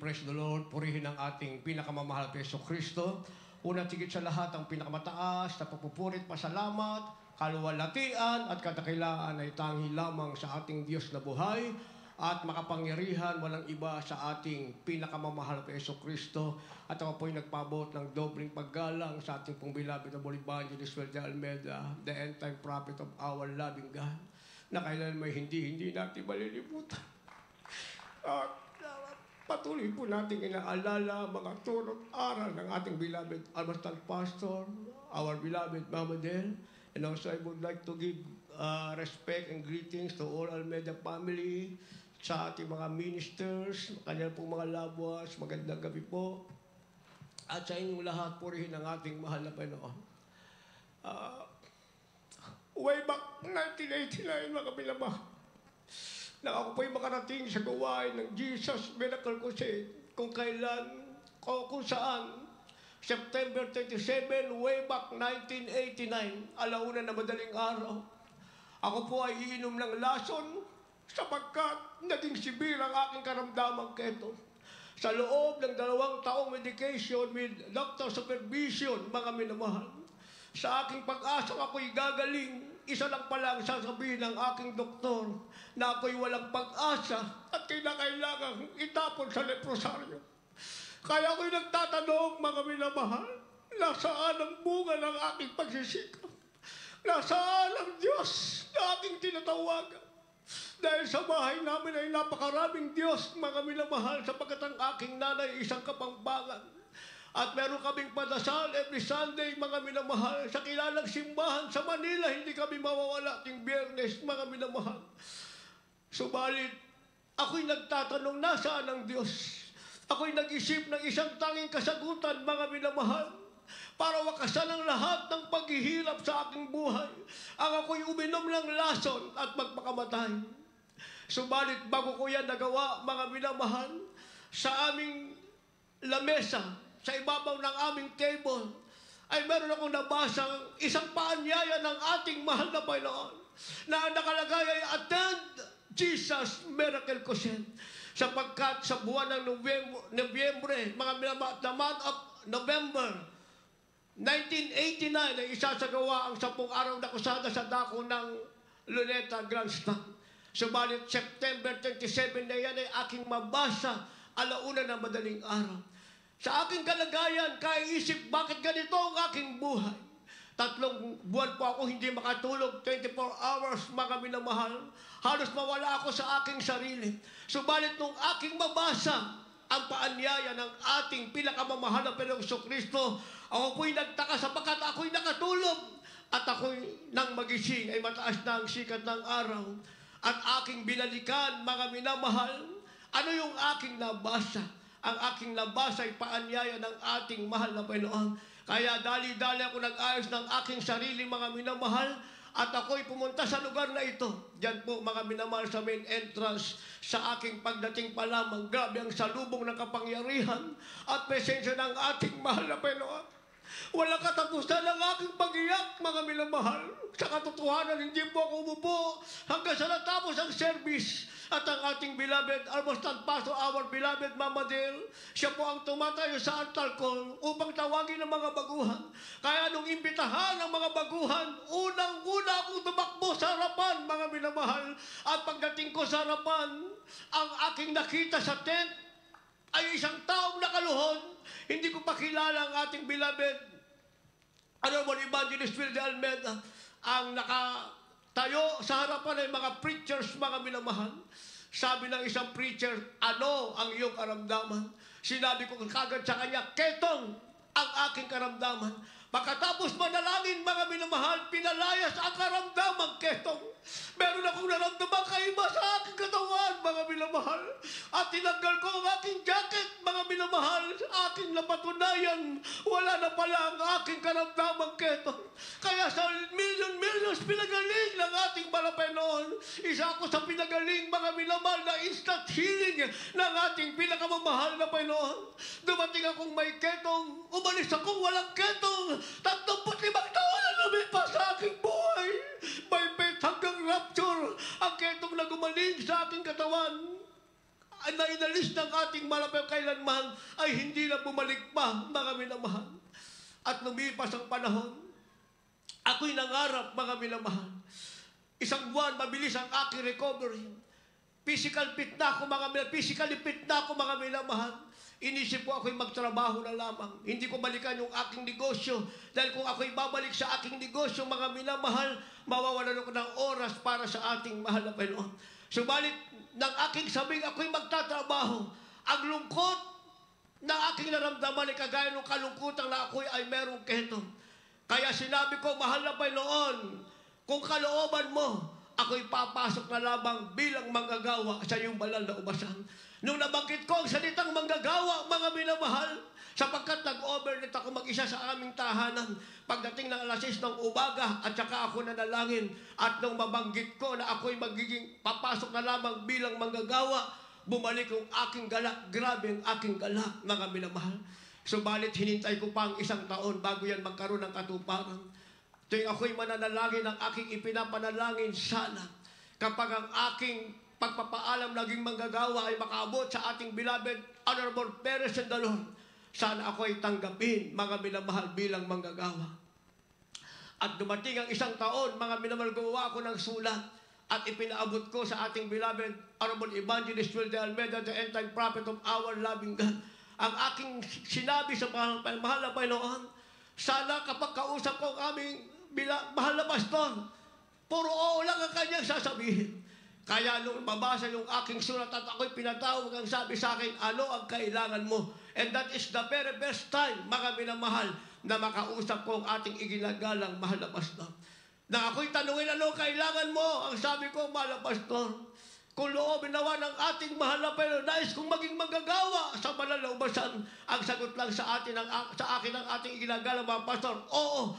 Praise the Lord. Purihin ang ating pinakamamahal na Yeso Kristo. Una tigit sa lahat ang pinakamataas na pagpupurit, pasalamat, kaluwalhatian at kadakilaan ay tanging lamang sa ating Diyos na buhay at makapangyarihan, walang iba sa ating pinakamamahal na Yeso Kristo. At ako po'y nagpabot ng dobling paggalang sa ating pong beloved na Evangelist Weldy Almeida, the end-time prophet of our loving God, na kailan may hindi natin malilimutan. At patuloy po natin inaalala mga turo't aral ng ating beloved Almastal Pastor, our beloved Mama Del. And also I would like to give respect and greetings to all Almeida family, sa ating mga ministers, kanyang pong mga loved ones, magandang gabi po. At sa inyong lahat, purihin ang ating mahal na Panginoon. Way back 1989, mga binabah, na ako po'y makarating sa gawain ng Jesus Miracle Crusade kung kailan o kung saan September 27, way back 1989, alauna na madaling araw. Ako po ay iinom ng lason sapagkat naging sibir ang aking karamdamang keto. Sa loob ng 2 taong medication with doctor supervision, mga minamahal, sa aking pag-asa ako'y gagaling, isa lang pala ang sasabihin ng aking doktor na ako'y walang pag-asa at kailangang itapon sa leprosaryo. Kaya ako'y nagtatanong, mga minamahal, nasaan ang bunga ng aking pagsisikap? Nasaan ang Diyos na aking tinatawagan? Dahil sa bahay namin ay napakaraming Diyos, mga minamahal, sapagkat ang aking nanay isang kapampangan. At meron kaming padasal every Sunday, mga minamahal, sa kilalang simbahan sa Manila. Hindi kami mawawala ting Biyernes, mga minamahal. Subalit, ako'y nagtatanong, nasaan ang Diyos? Ako'y nag-isip ng isang tanging kasagutan, mga minamahal, para wakasan ang lahat ng paghihirap sa aking buhay. Ang ako'y uminom ng lason at magpakamatay. Subalit, bago ko yan nagawa, mga minamahal, sa aming lamesa, sa ibabaw ng aming table, ay meron akong nabasang isang paanyaya ng ating mahal na Panginoon na nakalagay ay Attend Jesus Miracle Crusade. Sapagkat sa buwan ng Nobyembre, mga minamahal, the month of November 1989 ay isasagawa ang 10 araw na kusada sa dako ng Luneta Grandstand. Subalit September 27 na yan ay aking mabasa alauna ng madaling araw. Sa aking kalagayan, kaiisip, bakit ganito ang aking buhay? 3 buwan po ako hindi makatulog, 24 hours, mga minamahal. Halos mawala ako sa aking sarili. Subalit nung aking mabasa ang paanyaya ng ating pinakamamahal na Panginoong Kristo, ako po'y nagtaka sapagkat ako'y nakatulog at ako'y nang magising ay mataas na ang sikat ng araw. At aking binalikan, mga minamahal, ano yung aking nabasa? Ang aking nabasa ay paanyaya ng ating mahal na Panginoon. Kaya dali-dali ako nag-ayos ng aking sarili, mga minamahal, at ako'y pumunta sa lugar na ito. Diyan po, mga minamahal, sa main entrance, sa aking pagdating pa lamang, grabe ang salubong ng kapangyarihan at presensya ng ating mahal na Panginoon. Walang katapusan ang aking pag-iyak, mga minamahal. Sa katotohanan, hindi po ako umupo hanggang sa natapos ang service. At ang ating beloved Almastal Pastor, our beloved Mama Del, siya po ang tumatayo sa altar call upang tawagin ang mga baguhan. Kaya nung imbitahan ang mga baguhan, unang-una akong tumakbo sa harapan, mga minamahal. At pagdating ko sa harapan, ang aking nakita sa tent ay isang taong nakaluhod. Hindi ko pa kilala ang ating beloved Honorable Evangelist Weldy Almeida. Ang nakatayo sa harapan ay mga preachers, mga minamahal. Sabi ng isang preacher, ano ang iyong karamdaman? Sinabi ko kagad sa kanya, ketong ang aking karamdaman. Pagkatapos manalangin, mga minamahal, pinalayas ang karamdaman, ketong. Meron akong naramdaman kaiba sa aking katawan, mga minamahal. At tinanggal ko ang aking jacket, mga minamahal. Aking napatunayan, wala na pala ang aking karamdaman, ketong. Kaya sa millions pinagaling ng ating Panginoon. Isa ako sa pinagaling, mga minamahal, na instant healing ng ating pinakamamahal na Panginoon. Dumating akong may ketong, umalis akong walang ketong. 35 taon na lumipas sa aking buhay. May faith hanggang rapture. Ang ketong na gumaling sa aking katawan na inalis ng ating malapit kailanman ay hindi na bumalik pa, mga minamahal. At lumipas ang panahon, ako'y nangarap, mga minamahal. Isang buwan, mabilis ang aking recovery. Physically fit na ako, mga minamahal. Inisip ko ako'y magtrabaho na lamang. Hindi ko balikan yung aking negosyo. Dahil kung ako'y babalik sa aking negosyo, mga minamahal, mawawalan ako ng oras para sa ating mahal na Panginoon. Subalit, ng aking sabing ako'y magtatrabaho, ang lungkot na aking naramdaman ay kagaya ng kalungkutan na ako'y ay merong keto. Kaya sinabi ko, mahal na Panginoon, kung kalooban mo, ako'y papasok na lamang bilang manggagawa sa iyong banal na ubasan. Nung nabanggit ko ang salitang manggagawa, mga minamahal, sapagkat nag-overnight ako mag-isa sa aming tahanan, pagdating ng alas 6 ng umaga, at saka ako nanalangin, at nung mabanggit ko na ako'y magiging papasok na lamang bilang manggagawa, bumalik yung aking galak. Grabe ang aking galak, mga minamahal. Subalit, hinintay ko pa ang 1 taon bago yan magkaroon ng katuparan. Tuwing ako'y mananalangin, ang aking ipinapanalangin sana, kapag ang aking pagpapaalam naging manggagawa ay makaabot sa ating beloved Honorable Perez and the Lord, sana ako ay tanggapin, mga minamahal, bilang manggagawa. At dumating ang 1 taon, mga minamahal, gumawa ako ng sulat at ipinaabot ko sa ating beloved Honorable Evangelist Will de Almeida, the end-time prophet of our loving God. Ang aking sinabi sa mahal na Panginoon, sana kapag kausap ko ang aming mahal na pastor, puro oo lang ang kanyang sasabihin. Kaya nung mabasa yung aking sulat at ako'y pinatawag, ang sabi sa akin, ano ang kailangan mo? And that is the very best time, mga minamahal, na makausap ko ang ating iginagalang mahal na pastor. Na ako'y tanungin, ano kailangan mo? Ang sabi ko, mahal na pastor, kung loobin nawa ng ating mahal na Panginoon, nais kong maging manggagawa sa banal na ubasan. Ang sagot lang sa akin ng ating iginagalang mga pastor, oo.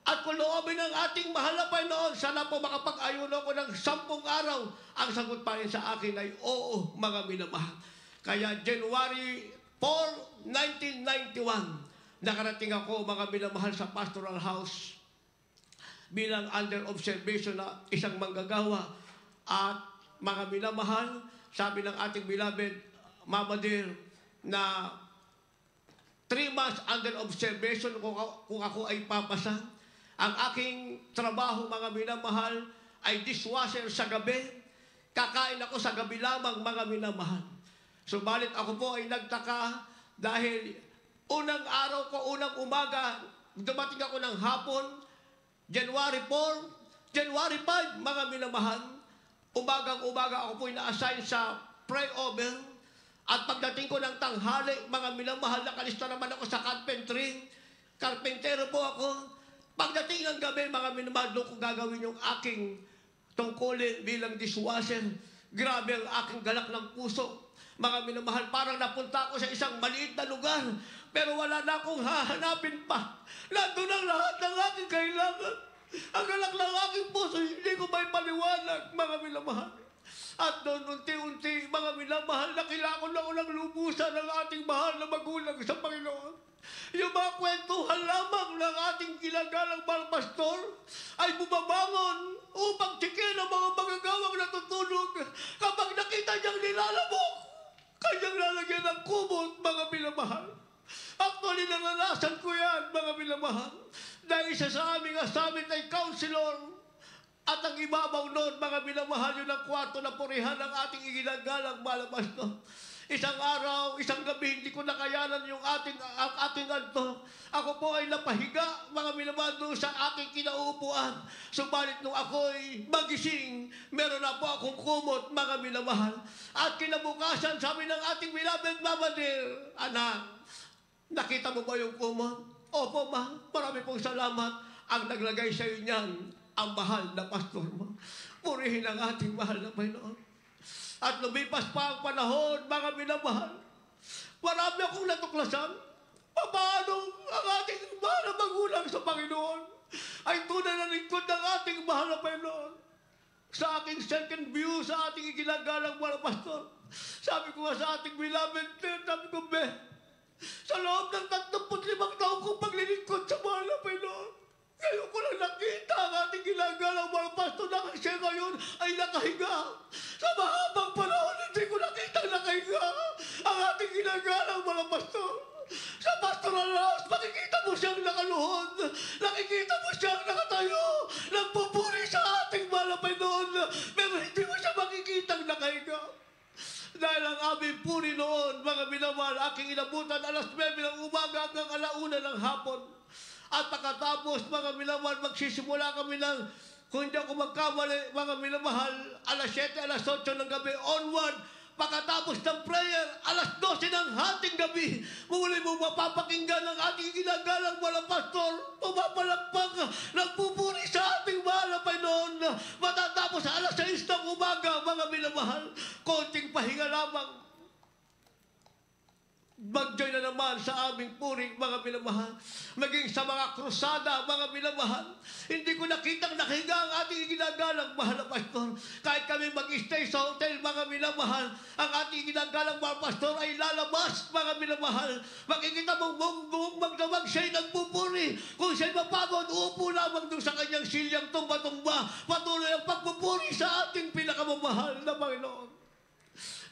At kung loobin ng ating mahal na Panginoon, sana po makapag-ayuno ko ng 10 araw. Ang sagot pa rin sa akin ay oo, mga minamahal. Kaya January 4, 1991, nakarating ako, mga minamahal, sa pastoral house bilang under observation na isang manggagawa. At mga minamahal, sabi ng ating beloved Mama Dear na 3 months under observation kung ako ay papasa. Ang aking trabaho, mga minamahal, ay dishwasher sa gabi. Kakain ako sa gabi lamang, mga minamahal. Subalit ako po ay nagtaka dahil unang araw ko, unang umaga, dumating ako ng hapon, January 4, January 5, mga minamahal, umagang-umaga ako po ina-assign sa pray-over. At pagdating ko ng tanghali, mga minamahal, nakalista naman ako sa carpentry. Carpentero po ako. Pagdating ng gabi, mga minamahal, doon ko gagawin yung aking tungkulin bilang dishwasher. Grabe ang aking galak ng puso. Mga minamahal, parang napunta ako sa isang maliit na lugar, pero wala na akong hahanapin pa. Nandun ang lahat ng aking kailangan. Ang galak ng aking puso, hindi ko may paliwanag, mga minamahal. At doon, unti-unti, mga minamahal, nakilakon ako ng lubusan ng ating mahal na magulang sa Panginoon. Yung mga kwentuhan lamang ng ating ginagalang pastor ay bumabangon upang tikin ang mga magagawang natutulog. Kapag nakita niyang nilalabok, kanyang lalagyan ng kumot, mga minamahal. Actually, naranasan ko yan, mga minamahal. Dahil isa sa aming assignment ay counselor. At ang ibabaw noon, mga minamahal, yun ang kwarto na purihan ng ating iginagalang pastor. Isang araw, isang gabi, hindi ko nakayanan yung ating anto. Ako po ay napahiga, mga minamahal, doon sa aking kinauupuan. Subalit nung ako'y magising, meron na po akong kumot, mga minamahal. At kinabukasan, sabi ng ating beloved Mama Dear, anak, nakita mo ba yung kumot? Opo, ma, marami pong salamat. Ang naglagay sa iyo niyan, ang mahal na pastor mo. Purihin ang ating mahal na Panginoon. At lumipas pa ang panahon, mga minamahal. Marami akong natuklasan. Paano ang ating mahal na magulang sa Panginoon ay tunay na lingkod ng ating mahal na Panginoon. Sa aking second view, sa ating iginagalang mga pastor, sabi ko nga sa ating beloved, sabi ko, sa loob ng 35 taon kong paglilingkod sa mahal na Panginoon, ngayon ko lang nakita ang ating ginagalang mga pastor na siya ngayon ay nakahiga. Sa mahabang panahon, hindi ko nakita nakahiga. mga pastor. Sa pastoral house, makikita mo siyang nakaluhod. Nakikita mo siyang nakatayo. Nagpupuri sa ating malapay noon. Pero hindi mo siya makikitang nakahiga. Dahil ang aming puri noon, mga minamahal, aking inabutan alas 9 ng umaga hanggang 1:00 ng hapon. At pagkatapos, mga minamahal, magsisimula kami ng, kung hindi ako magkamali, mga minamahal, alas 7, alas 8 ng gabi onward. Pagkatapos ng prayer, alas 12 ng hating gabi, muli mo mapapakinggan ang ating ginagalang mga pastor, pumapalakpak, nagpupuri sa ating mahal na Panginoon. Matatapos alas 6 ng umaga, mga minamahal, konting pahinga lamang. Mag-join na naman sa aming puri, mga minamahal. Maging sa mga krusada, mga minamahal. Hindi ko nakitang nakahiga ang ating ginagalang mahal na pastor. Kahit kami mag-stay sa hotel, mga minamahal, ang ating ginagalang mahal pastor ay lalabas, mga minamahal. Makikita mong magdamag siya'y nagpupuri. Kung siya'y mapagod, uupo lamang doon sa kanyang silyang tumba-tumba. Patuloy ang pagpupuri sa ating pinakamamahal na Panginoon.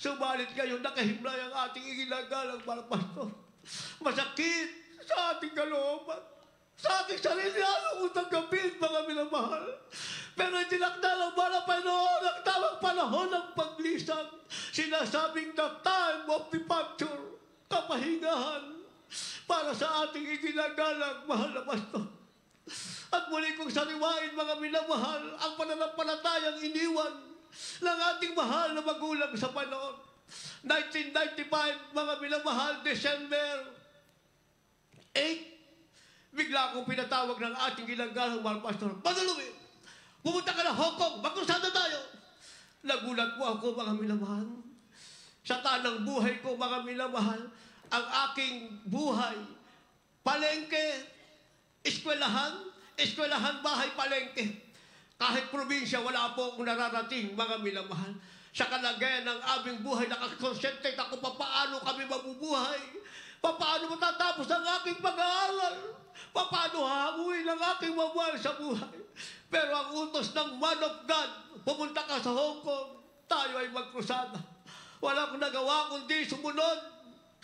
Subalit ngayon, nakahimlay ang ating iginagalang mga pastor. Masakit sa ating kalooban. Sa ating sarili, ano kung tanggapin, mga minamahal. Pero itinakda ng mga Panginoon ang tamang panahon ng paglisan. Sinasabing the time of departure, kapahingahan, para sa ating iginagalang mahal na pastor. At muli kong sariwain, mga minamahal, ang pananampalatayang iniwan ng ating mahal na magulang sa Panginoon. 1995, mga minamahal, December 8, bigla akong pinatawag ng ating ginagalang mahal pastor, Manalumi, pumunta ka na Hong Kong, magkrusada tayo. Nagulat po ako, mga minamahal. Sa tanang buhay ko, mga minamahal, ang aking buhay, palengke, eskwelahan, bahay, palengke. Kahit probinsya, wala po akong nararating, mga minamahal. Sa kalagayan ng aming buhay, nakakonsentrate ako paano kami mabubuhay. Paano matatapos ang aking pag-aaral. Paano hahamuin ang aking mamahal sa buhay. Pero ang utos ng man of God, pumunta ka sa Hong Kong, tayo ay magkrusada. Wala akong nagawa kundi sumunod.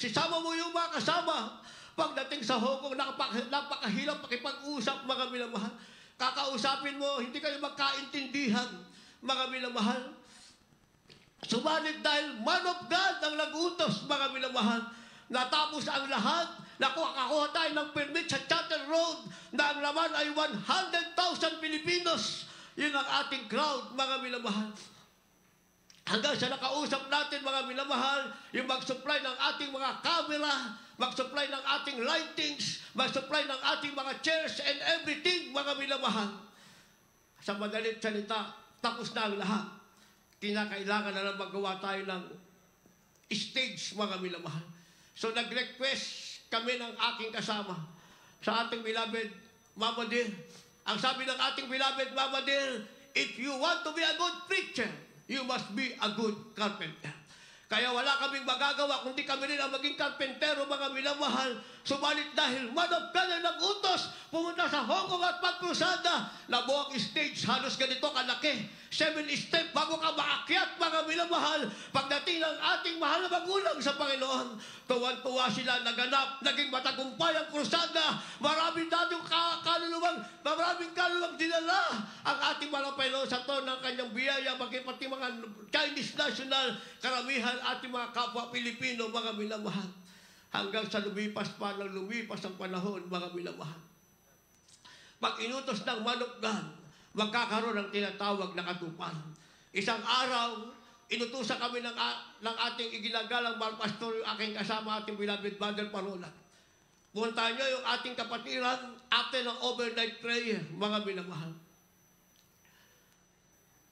Sisama mo yung mga kasama. Pagdating sa Hong Kong, napakahirap pakipag-usap, mga minamahal. Kakausapin mo, hindi kayo magkaintindihan, mga minamahal. Subalit dahil man of God ang nag-utos, mga minamahal, natapos ang lahat, nakuha tayo ng permit sa Charter Road na ang laman ay 100,000 Pilipinos. Yun ang ating crowd, mga minamahal. Hanggang sa nakausap natin, mga minamahal, yung mag-supply ng ating mga camera, mag-supply ng ating lightings, mag-supply ng ating mga chairs and everything, mga minamahal. Sa madalit salita, tapos na ang lahat. Kinakailangan na lang magawa tayo ng stage, mga minamahal. So nag-request kami ng aking kasama sa ating beloved Mama Dear. Ang sabi ng ating beloved Mama Dear, if you want to be a good preacher, you must be a good carpenter. Kaya wala kaming magagawa kundi kami rin ang maging karpentero, mga minamahal. Subalit dahil man of God ang nag-utos, pumunta sa Hong Kong at magkrusada, nabuo ang stage, halos ganito kalaki. 7 step bago ka maakyat, mga minamahal. Pagdating ng ating mahal na magulang sa Panginoon, tuwan-tuwa sila, naganap, naging matagumpay ang krusada. Maraming kaluluwang dinala ang ating mahal na Panginoon sa to ng kanyang biyaya, maging pati mga Chinese national, karamihan ating mga kapwa Pilipino, mga minamahal. Hanggang sa lumipas ang panahon, mga minamahal. Pag inutos ng man of God, magkakaroon ng tinatawag na katuparan. Isang araw, inutusan kami ng ating iginagalang mahal pastor, yung aking kasama, ating beloved Brother Parola. Puntahan niyo yung ating kapatiran after ng overnight prayer, mga minamahal.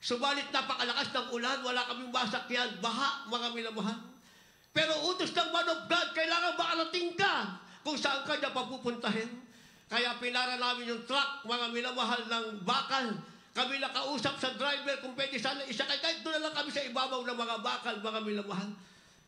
Subalit napakalakas ng ulan, wala kaming masakyan, baha, mga minamahal. Pero utos ng man of God, kailangan makarating ka kung saan ka niya papupuntahin. Kaya pinara namin yung truck, mga minamahal ng bakal. Kami nakausap sa driver kung pwede sana isakay. Kahit doon na lang kami sa ibabaw ng mga bakal, mga minamahal.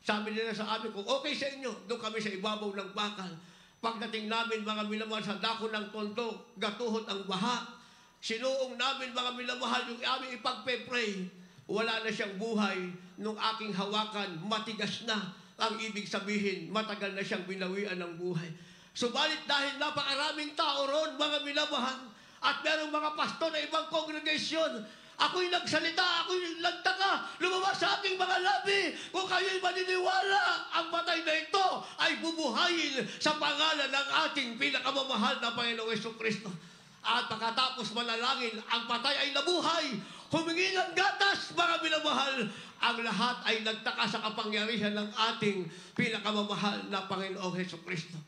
Sabi nila sa amin, kung okay sa inyo, doon kami sa ibabaw ng bakal. Pagdating namin, mga minamahal, sa dako ng tondo, gatuhot ang baha. Sinuong namin, mga minamahal, yung aming ipagpe-pray. Wala na siyang buhay nung aking hawakan, matigas na. ang ibig sabihin, matagal na siyang binawian ng buhay. Subalit dahil napakaraming tao roon, mga minamahal, at merong mga pastor na ibang kongregasyon, ako'y nagsalita, ako'y nagtaka, lumabas sa aking mga labi, kung kayo'y maniniwala, ang patay na ito ay bubuhayin sa pangalan ng ating pinakamamahal na Panginoong Jesucristo. At pagkatapos manalangin, ang patay ay nabuhay, humingi ng gatas, mga minamahal, ang lahat ay nagtaka sa kapangyarihan ng ating pinakamamahal na Panginoong Jesucristo.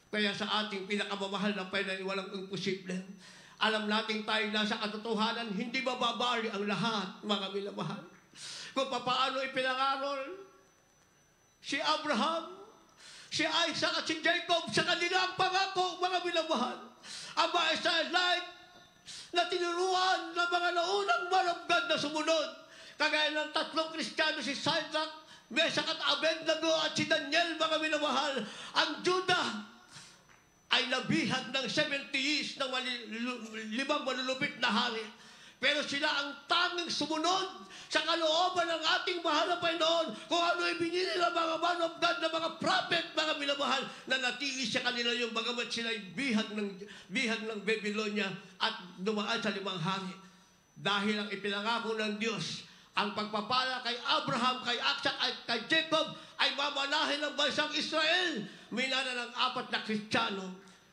Kaya sa ating pinakamamahal na Panginoon, walang imposible. Alam natin tayo nasa katotohanan, hindi mababali ang lahat, mga minamahal. Kung paano ipinangaral si Abraham, si Isaac at si Jacob sa kanilang pangako, mga minamahal. Ang mga Israelite na tinuruan ng mga naunang man of God na sumunod. Kagaya ng tatlong Kristiyano, si Shadrach, Meshach at Abednego at si Daniel, mga minamahal. Ang Judah ay nabihag ng 70 years ng limang malulupit na hari. Pero sila ang tanging sumunod sa kalooban ng ating mahal na Panginoon kung ano ay binili ng mga man of God, na mga prophet, mga minamahal, na natili sa kanila yung bagamat sila ay bihag ng Babylonia at dumaan sa limang hari. Dahil ang ipinangako ng Diyos, ang pagpapala kay Abraham, kay Isaac at kay Jacob ay mamanahin ng bansang Israel. Minana ng 4 na Kristiyano.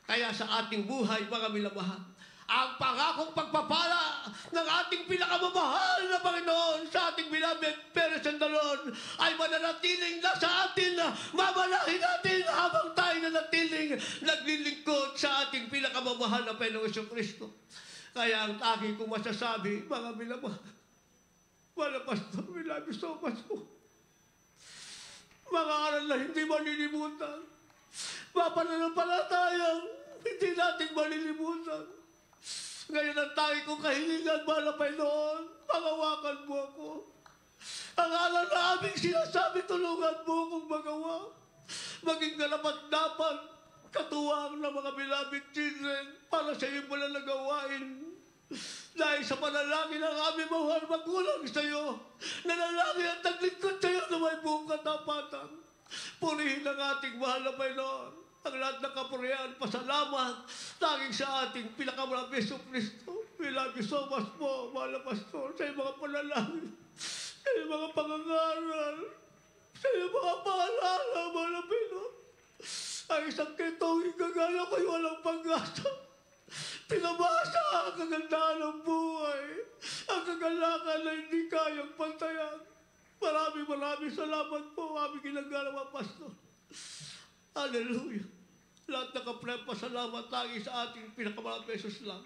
Kaya sa ating buhay, mga minamahal, ang pangakong pagpapala ng ating pinakamamahal na Panginoon sa ating beloved Peres and Talon ay mananatiling nasa atin, mamanahin natin habang tayo nanatiling naglilingkod sa ating pinakamamahal na Panginoong Jesucristo. Kaya ang aking kong masasabi, mga minamahal, mga pastor, we love you so much po. Mga aral na hindi malilimutan, mapananampalatayang hindi natin malilimutan. Ngayon ang tayo kong kahilingan, mahal na Panginoon, pangawakan mo ako. Ang aral na aming sinasabi, tulungan mo akong magawa. Maging karapat-dapat, katuwang ng mga beloved children para sa iyong mananagawain. Dahil sa panalangin ng aming mahal magulang sa iyo, nanalangin at naglingkod sa iyo na may buong katapatan. Purihin ang ating mahal na Panginoon. Ang lahat ng kapurihan, pasalamat, tanging sa ating pinakamalang Jesucristo. We love you so much po, mahal na pastor, sa iyong mga panalangin, sa iyong mga pangangaral, sa iyong mga paalala, mahal na Panginoon. Ang isang kitong igagaya ko'y walang pag-asa. Pinabasa ang kagandahan ng buhay, ang kagalakan na hindi kayang pantayan. Maraming salamat po, aming ginagalawa, pastor. Hallelujah. Lahat na kapre, pasalamat lagi sa ating pinakamalang beses lang.